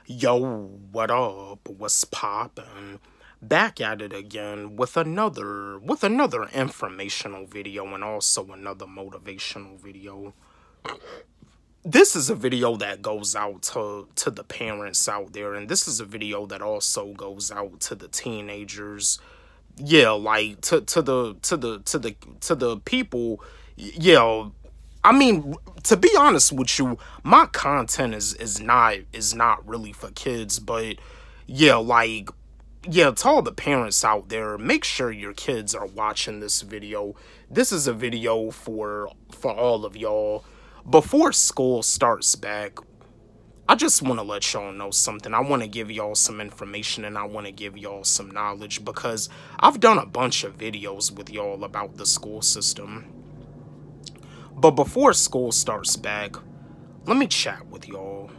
Yo, what up? What's poppin'? Back at it again with another informational video and also another motivational video. This is a video that goes out to the parents out there, and this is a video that also goes out to the teenagers. Yeah, like to the people. Yeah, I mean, to be honest with you, my content is not really for kids, but yeah, like yeah, to all the parents out there, make sure your kids are watching this video. This is a video for all of y'all. Before school starts back, I just want to let y'all know something. I want to give y'all some information and I want to give y'all some knowledge because I've done a bunch of videos with y'all about the school system. But before school starts back, let me chat with y'all.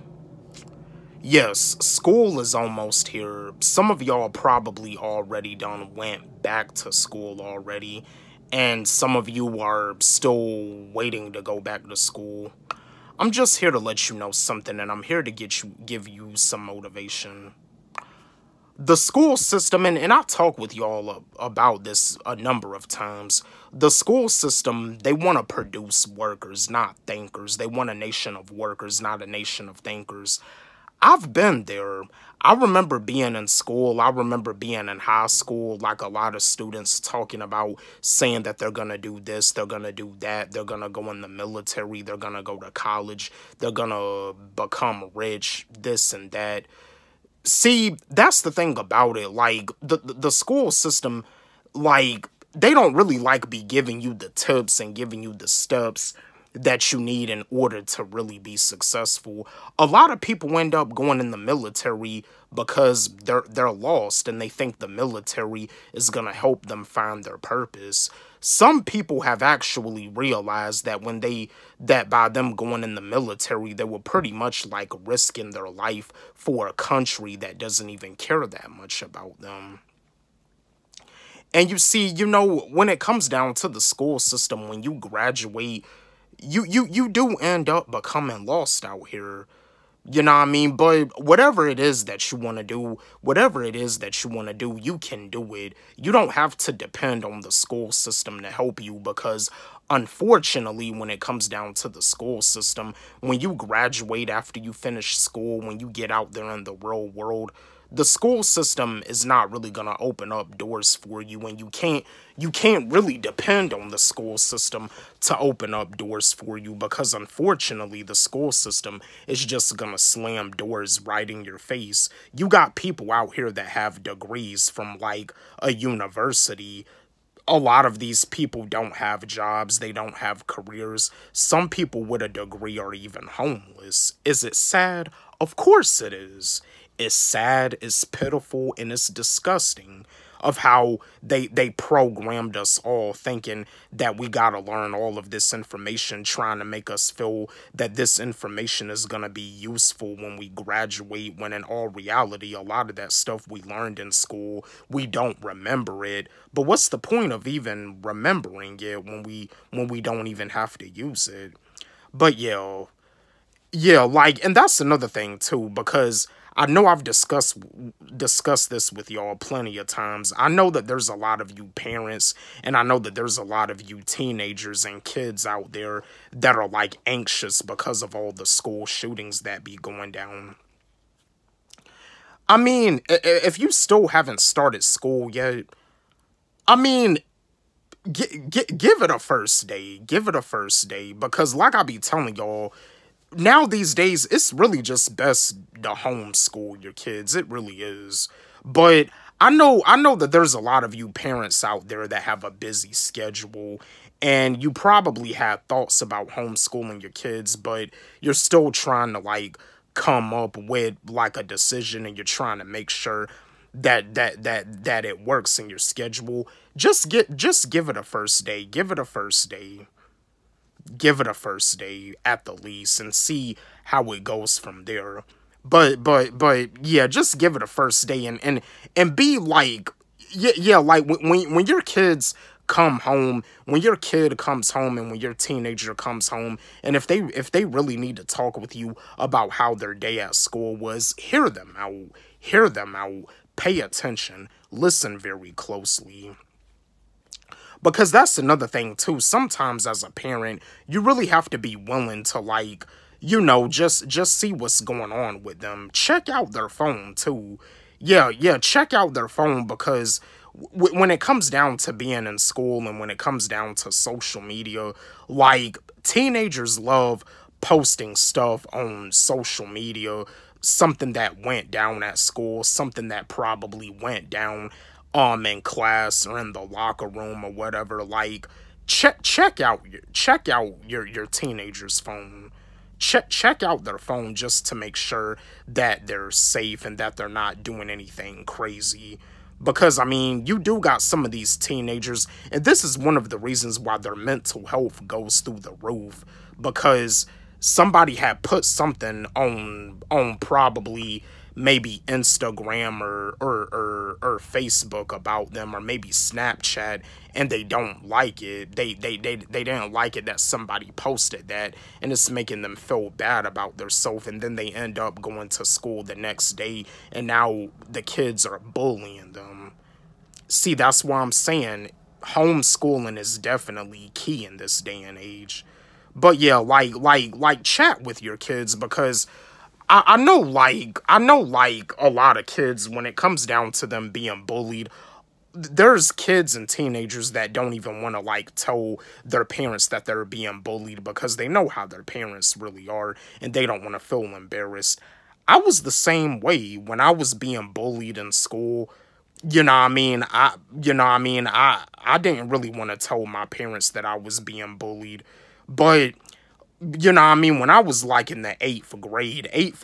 Yes, school is almost here. Some of y'all probably already done went back to school already, and some of you are still waiting to go back to school. I'm just here to let you know something, and I'm here to give you some motivation. The school system, and I talk with y'all about this a number of times. The school system, they want to produce workers, not thinkers. They want a nation of workers, not a nation of thinkers. I've been there. I remember being in school. I remember being in high school, like a lot of students talking about saying that they're going to do this, they're going to do that, they're going to go in the military, they're going to go to college, they're going to become rich, this and that. See, that's the thing about it. Like, the school system, like, they don't really, like, be giving you the tips and giving you the steps that you need in order to really be successful. A lot of people end up going in the military because they're lost and they think the military is going to help them find their purpose. Some people have actually realized that that by them going in the military, they were pretty much like risking their life for a country that doesn't even care that much about them. And you see, when it comes down to the school system, when you graduate, you do end up becoming lost out here. You know what I mean? But whatever it is that you want to do, you can do it. You don't have to depend on the school system to help you because, unfortunately, when it comes down to the school system, when you graduate after you finish school, when you get out there in the real world, the school system is not really going to open up doors for you, and you can't really depend on the school system to open up doors for you because, unfortunately, the school system is just going to slam doors right in your face. You got people out here that have degrees from, like, a university. A lot of these people don't have jobs. They don't have careers. Some people with a degree are even homeless. Is it sad? Of course it is. It's sad, it's pitiful, and it's disgusting of how they programmed us all thinking that we gotta learn all of this information, trying to make us feel that this information is gonna be useful when we graduate, when in all reality, a lot of that stuff we learned in school, we don't remember it. But what's the point of even remembering it when we don't even have to use it? But yeah, like, and that's another thing too, because I know I've discussed this with y'all plenty of times. I know that there's a lot of you parents, and I know that there's a lot of you teenagers and kids out there that are, like, anxious because of all the school shootings that be going down. I mean, if you still haven't started school yet, I mean, give it a first day. Give it a first day, because like I be telling y'all, now these days, it's really just best to homeschool your kids. It really is. But I know that there's a lot of you parents out there that have a busy schedule, and you probably had thoughts about homeschooling your kids, but you're still trying to, like, come up with, like, a decision, and you're trying to make sure that it works in your schedule. Just give it a first day. Give it a first day. Give it a first day at the least and see how it goes from there. But yeah, just give it a first day and be like, yeah, like when your kids come home, when your kid comes home and when your teenager comes home, and if they really need to talk with you about how their day at school was, hear them out. Hear them out. Pay attention. Listen very closely. Because that's another thing too. Sometimes as a parent, you really have to be willing to, like, you know, just see what's going on with them. Check out their phone too. Yeah, check out their phone, because when it comes down to being in school and when it comes down to social media, like, teenagers love posting stuff on social media, something that went down at school, something that probably went down in class or in the locker room or whatever. Like, check out your teenager's phone. Check out their phone just to make sure that they're safe and that they're not doing anything crazy. Because, I mean, you do got some of these teenagers, and this is one of the reasons why their mental health goes through the roof, because somebody had put something on probably maybe Instagram or Facebook about them, or maybe Snapchat, and they don't like it. They didn't like it that somebody posted that, and it's making them feel bad about themselves, and then they end up going to school the next day, and now the kids are bullying them. See, that's why I'm saying homeschooling is definitely key in this day and age. But yeah, like chat with your kids, because I know like a lot of kids, when it comes down to them being bullied, there's kids and teenagers that don't even want to, like, tell their parents that they're being bullied, because they know how their parents really are and they don't want to feel embarrassed. I was the same way when I was being bullied in school. You know what I mean? I didn't really want to tell my parents that I was being bullied. But, you know what I mean, when I was, like, in the 8th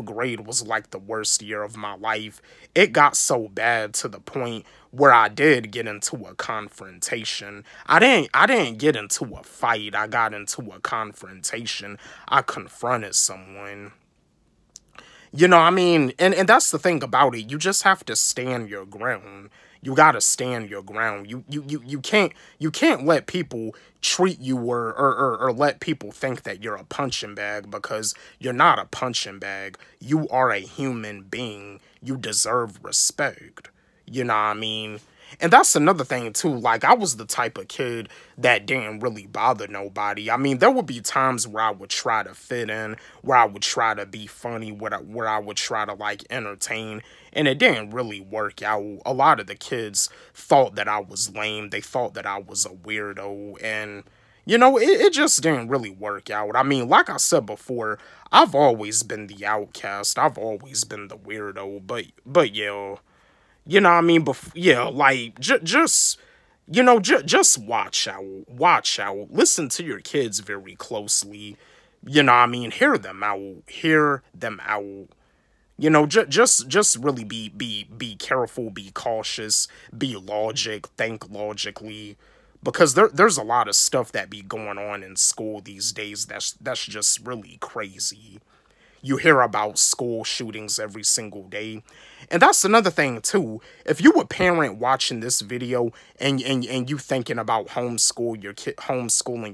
grade was, like, the worst year of my life. It got so bad to the point where I did get into a confrontation. I didn't get into a fight. I got into a confrontation. I confronted someone. You know what I mean? And that's the thing about it. You just have to stand your ground. You gotta stand your ground. You can't let people treat you or let people think that you're a punching bag, because you're not a punching bag. You are a human being. You deserve respect. You know what I mean? And that's another thing too. Like, I was the type of kid that didn't really bother nobody. I mean, there would be times where I would try to fit in, where I would try to be funny, where I would try to, like, entertain, and it didn't really work out. A lot of the kids thought that I was lame. They thought that I was a weirdo, and, you know, it just didn't really work out. I mean, like I said before, I've always been the outcast. I've always been the weirdo, but yeah. You know what I mean? Yeah, like, just watch out. Watch out. Listen to your kids very closely. You know what I mean? Hear them out. Hear them out. You know, just really be careful, be cautious, be think logically. Because there's a lot of stuff that be going on in school these days that's just really crazy. You hear about school shootings every single day. And that's another thing too. If you a parent watching this video and you thinking about homeschooling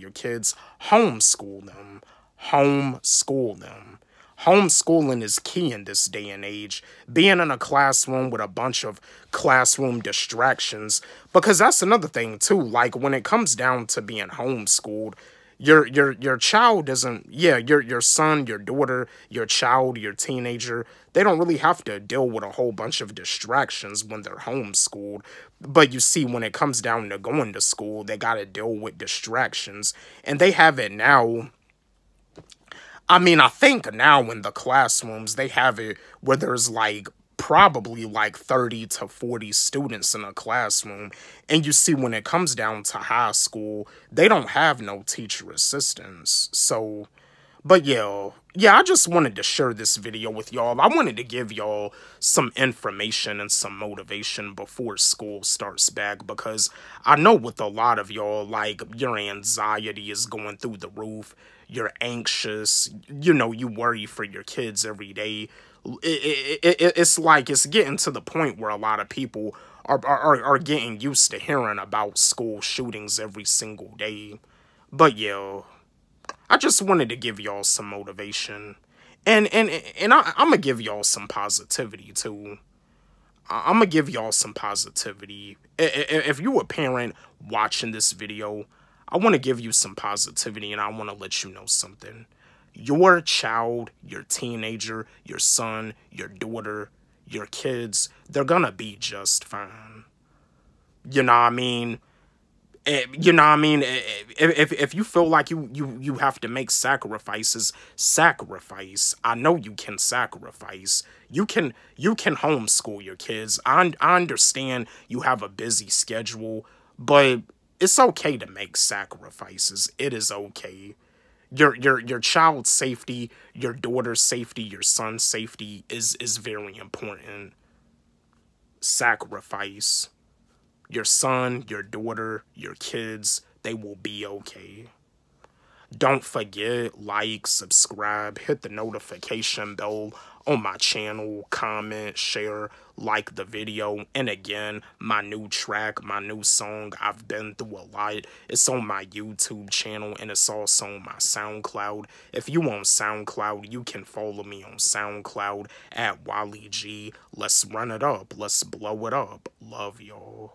your kids, homeschool them. Homeschool them. Homeschooling is key in this day and age. Being in a classroom with a bunch of classroom distractions. Because that's another thing too. Like, when it comes down to being homeschooled, your child doesn't, your son, your daughter, your child, your teenager, they don't really have to deal with a whole bunch of distractions when they're homeschooled. But you see, when it comes down to going to school, they got to deal with distractions. And they have it now. I mean, I think now in the classrooms, they have it where there's, like, probably like 30 to 40 students in a classroom. And you see, when it comes down to high school, they don't have no teacher assistants. So, but yeah, I just wanted to share this video with y'all. I wanted to give y'all some information and some motivation before school starts back, because I know with a lot of y'all, like, your anxiety is going through the roof. You're anxious, you know, you worry for your kids every day. It's like it's getting to the point where a lot of people are getting used to hearing about school shootings every single day. But yeah, I just wanted to give y'all some motivation. I'm gonna give y'all some positivity too. I'm gonna give y'all some positivity. If you a parent watching this video, I want to give you some positivity, and I want to let you know something. Your child, your teenager, your son, your daughter, your kids, they're gonna be just fine. You know what I mean? You know what I mean? If you feel like you have to make sacrifices, sacrifice. I know you can sacrifice. You can homeschool your kids. I understand you have a busy schedule, but it's okay to make sacrifices. It is okay. Your child's safety, your daughter's safety, your son's safety is very important. Sacrifice. Your son, your daughter, your kids, they will be okay. Don't forget, like, subscribe, hit the notification bell on my channel, comment, share, like the video. And again, my new track, my new song, I've been through a lot. It's on my YouTube channel and it's also on my SoundCloud. If you on SoundCloud, you can follow me on SoundCloud at Wally G. Let's run it up. Let's blow it up. Love y'all.